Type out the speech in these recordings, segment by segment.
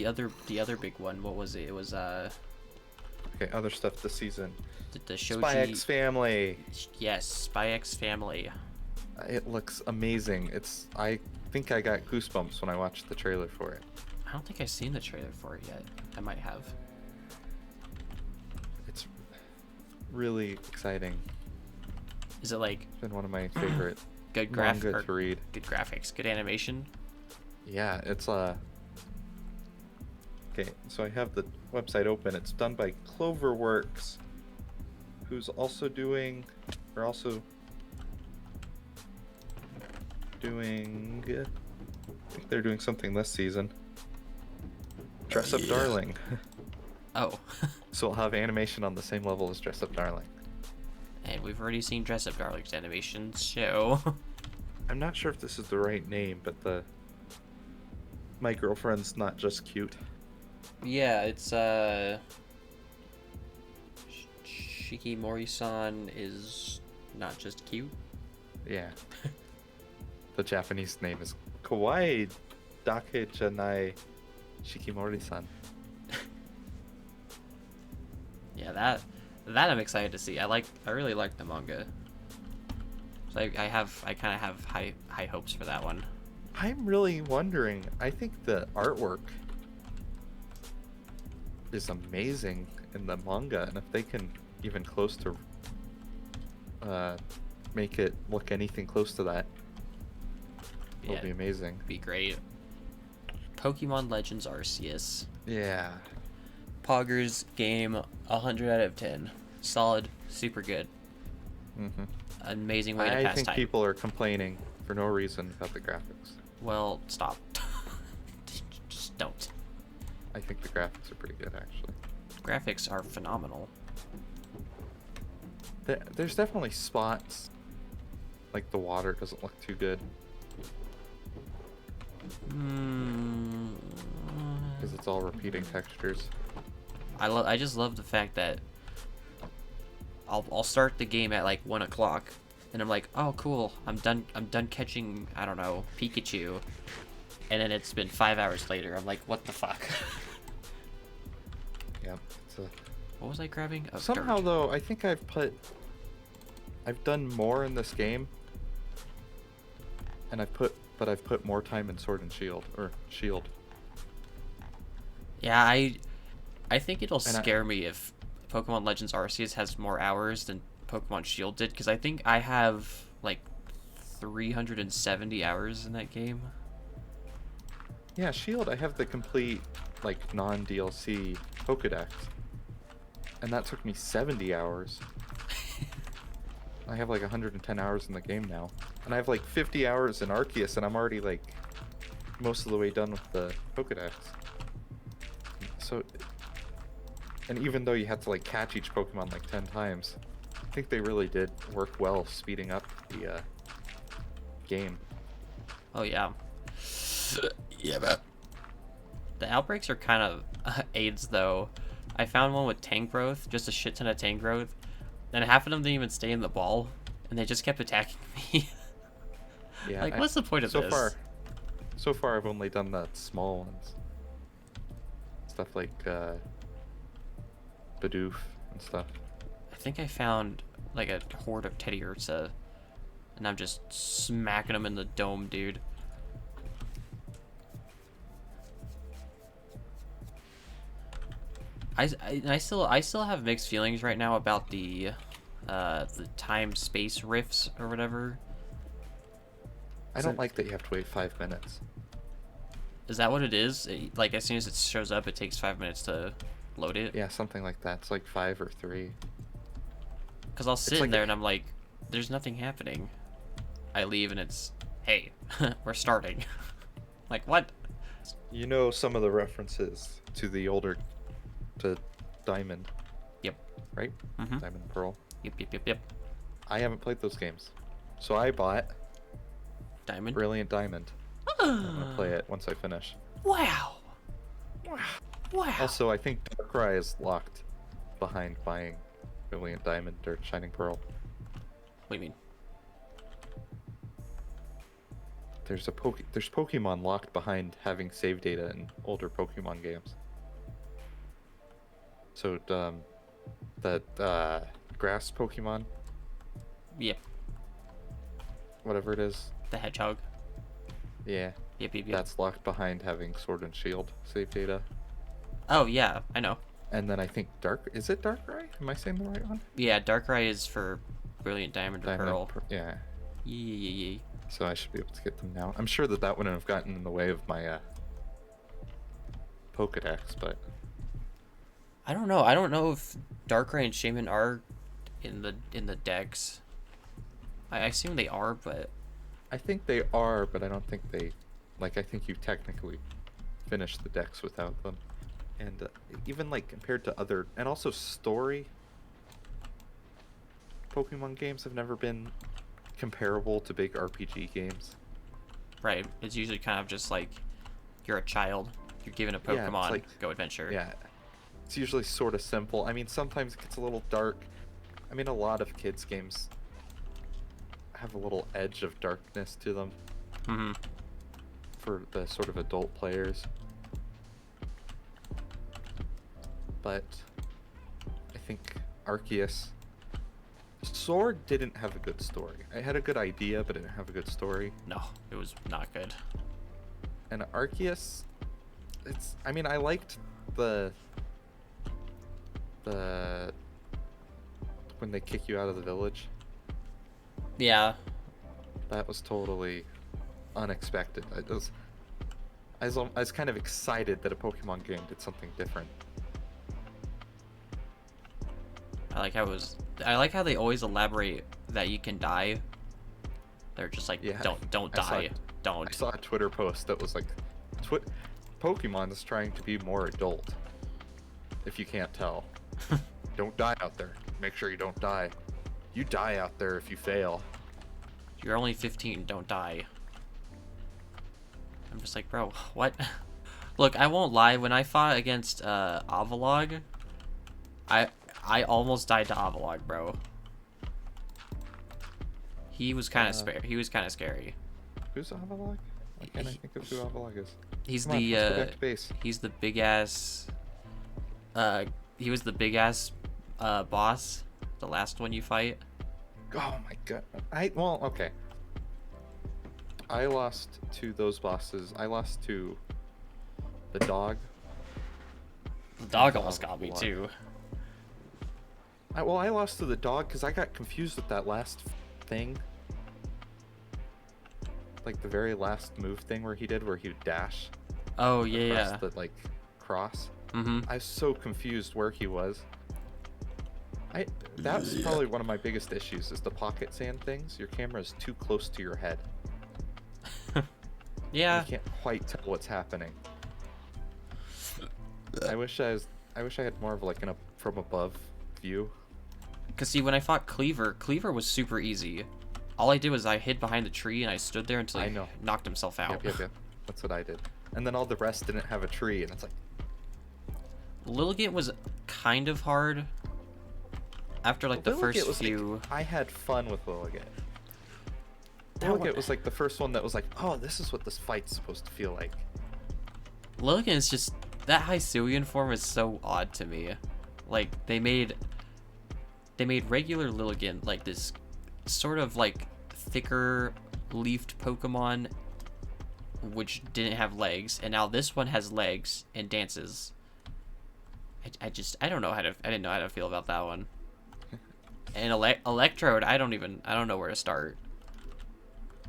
the other big one. What was it? It was Okay, other stuff this season. the Shoji. Spy X Family. Yes, Spy X Family. It looks amazing. I think I got goosebumps when I watched the trailer for it. I don't think I've seen the trailer for it yet. I might have. It's really exciting. Is it like It's been one of my favorite good manga to read. Good graphics, good animation? Yeah, it's okay, so I have the website open. It's done by Cloverworks, who's also doing I think they're doing something this season. Dress Up Darling. Oh. So we'll have animation on the same level as Dress Up Darling. And we've already seen Dress Up Darling's animation, so I'm not sure if this is the right name, but my girlfriend's not just cute. yeah, it's Shikimori-san is not just cute. Yeah. The Japanese name is Kawaii Dake Janai Shikimori-san. Yeah, that I'm excited to see. I really like the manga. So I kind of have high hopes for that one. I'm really wondering. I think the artwork is amazing in the manga, and if they can even close to make it look anything close to that, it'll be amazing. Be great. Pokemon Legends Arceus. Yeah. Poggers game 100 out of 10. Solid, super good. Mm-hmm. Amazing way to I pass think time. people are complaining for no reason about the graphics. Well, stop. Just don't. I think the graphics are pretty good, actually. Graphics are phenomenal. There's definitely spots, like the water doesn't look too good because it's all repeating textures. I just love the fact that I'll start the game at like 1 o'clock, and I'm like, oh cool, I'm done catching, I don't know, Pikachu, and then it's been 5 hours later. I'm like, what the fuck? Yep. What was I grabbing? Oh, Somehow dirt. though, I think I've done more in this game, and I've put more time in Sword and Shield, or Shield. Yeah, I think it'll scare me if Pokemon Legends Arceus has more hours than Pokemon Shield did, because I think I have like 370 hours in that game. Yeah, Shield, I have the complete, like, non-DLC Pokedex, and that took me 70 hours. I have like 110 hours in the game now, and I have like 50 hours in Arceus, and I'm already like most of the way done with the Pokedex. So, and even though you had to like catch each Pokemon like 10 times, I think they really did work well speeding up the game. Oh yeah. Yeah, but the outbreaks are kind of AIDS though. I found one with Tangrowth, just a shit ton of Tangrowth, and half of them didn't even stay in the ball, and they just kept attacking me. Yeah. Like, what's the point of this? So far, I've only done the small ones. Stuff like Bidoof and stuff. I think I found like a horde of Teddy Ursa, and I'm just smacking them in the dome, dude. I still have mixed feelings right now about the time space rifts or whatever. I don't like that you have to wait 5 minutes. Is that what it is? Like, as soon as it shows up, it takes 5 minutes to load it? Yeah, something like that. It's like 5 or 3. Because I'll sit in there and I'm like, there's nothing happening. I leave and it's, hey, we're starting. Like, what? You know some of the references to Diamond. Yep. Right? Mm-hmm. Diamond and Pearl. Yep. I haven't played those games. So I bought Diamond? Brilliant Diamond. I'm gonna play it once I finish. Wow. Also, I think Darkrai is locked behind buying Brilliant Diamond or Shining Pearl. What do you mean? there's Pokemon locked behind having save data in older Pokemon games. So that grass Pokemon, Yep. whatever it is, The hedgehog. yeah, Yep. that's locked behind having Sword and Shield save data. Oh yeah, I know. And then I think is it Darkrai? Am I saying the right one? Yeah, Darkrai is for Brilliant Diamond or Pearl. Yeah. Yeah. So I should be able to get them now. I'm sure that wouldn't have gotten in the way of my Pokédex, but I don't know. I don't know if Darkrai and Shaman are in the decks. I assume they are, but I think they are, but I don't think they, I think you technically finish the decks without them. And even like compared to other, and also story Pokemon games have never been comparable to big RPG games. right. It's usually kind of just like you're a child, you're given a Yeah, it's Pokemon, like- go adventure. Yeah, it's usually sort of simple. I mean, sometimes it gets a little dark. I mean, a lot of kids' games have a little edge of darkness to them Mm-hmm. for the sort of adult players. But I think Arceus Sword didn't have a good story. I had a good idea, but it didn't have a good story. No, it was not good. And Arceus, I mean, I liked the when they kick you out of the village. Yeah. That was totally unexpected. I was kind of excited that a Pokemon game did something different. I like how they always elaborate that you can die. They're just like, Yeah, don't I die. saw a Twitter post that was like, Pokemon is trying to be more adult. If you can't tell. Don't die out there. Make sure you don't die. You die out there if you fail. You're only 15, don't die. I'm just like, bro, what? Look, I won't lie, when I fought against Avalog, I almost died to Avalog, bro. He was kind of scary. Who's Avalog? Why can't I think of who Avalog is? He's Come on, let's go back to base. he's the big ass he was the big ass boss, the last one you fight. Oh my god. Okay. I lost to those bosses. I lost to the dog. The dog almost got me too. I lost to the dog because I got confused with that last thing. Like the very last move thing where he would dash. Oh yeah. Across the cross. Mm-hmm. I was so confused where he was. That's probably one of my biggest issues is the pocket sand things. Your camera is too close to your head. Yeah. You can't quite tell what's happening. I wish I had more of like an up from above view. Cause see, when I fought Cleaver was super easy. All I did was I hid behind the tree and I stood there until he knocked himself out. Yep. That's what I did. And then all the rest didn't have a tree, and it's like... Lilligant was kind of hard. After like the first few... I had fun with Lilligant. Lilligant was like the first one that was like, oh, this is what this fight's supposed to feel like. Lilligant is just... That Hisuian form is so odd to me. Like, they made regular Lilligant like this sort of like thicker leafed Pokemon which didn't have legs, and now this one has legs and dances. I didn't know how to feel about that one. And Electrode, I don't know where to start.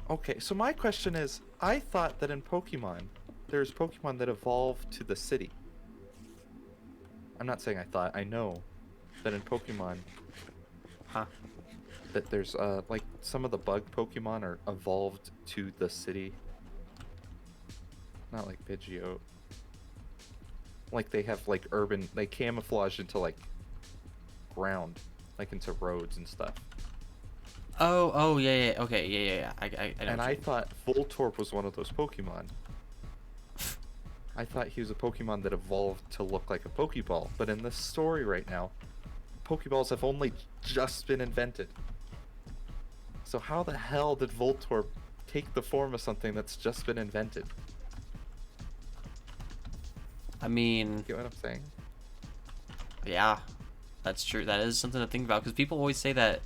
Okay, so my question is, I thought that in Pokemon, there's Pokemon that evolve to the city. I'm not saying I thought, I know that in Pokemon, that there's like some of the bug Pokemon are evolved to the city. Not like Pidgeot. Like they have like they camouflage into like ground, like into roads and stuff. Oh yeah, okay, yeah. I know. And I thought Voltorb was one of those Pokemon. I thought he was a Pokemon that evolved to look like a Pokeball, but in this story right now, Pokeballs have only just been invented. So how the hell did Voltorb take the form of something that's just been invented. I mean, Get what I'm saying? yeah, that's true. That is something to think about, because people always say that,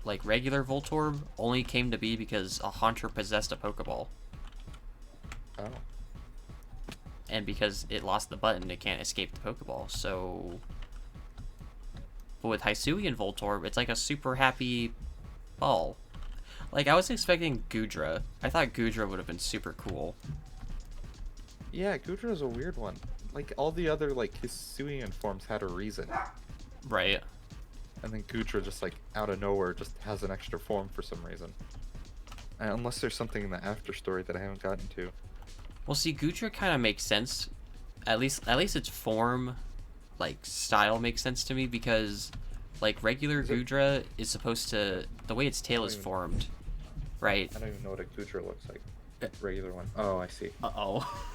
like, regular Voltorb only came to be because a hunter possessed a Pokeball. Oh. And because it lost the button, it can't escape the Pokeball, so... But with Hisuian Voltorb, it's like a super happy ball. Like, I was expecting Goodra. I thought Goodra would have been super cool. Yeah, Gudra's a weird one. Like, all the other, like, Hisuian forms had a reason. Right. And then Gudra just, like, out of nowhere just has an extra form for some reason. Unless there's something in the after story that I haven't gotten to. Well, see, Goodra kind of makes sense. At least its form, like, style makes sense to me, because, like, regular Goodra is supposed to... The way its tail is formed, right? I don't even know what a Gudra looks like. Regular one. Oh, I see. Uh-oh.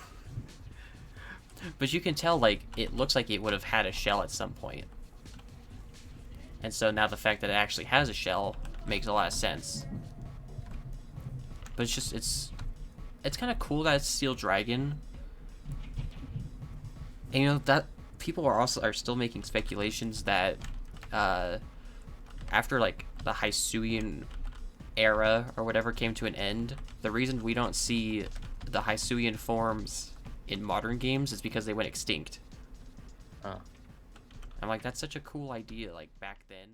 But you can tell, like, it looks like it would have had a shell at some point. And so now the fact that it actually has a shell makes a lot of sense. But it's just, it's kind of cool that it's Steel Dragon. And, you know, that people are still making speculations that after, like, the Hisuian era or whatever came to an end, the reason we don't see the Hisuian forms in modern games is because they went extinct. Oh. I'm like, that's such a cool idea, like, back then.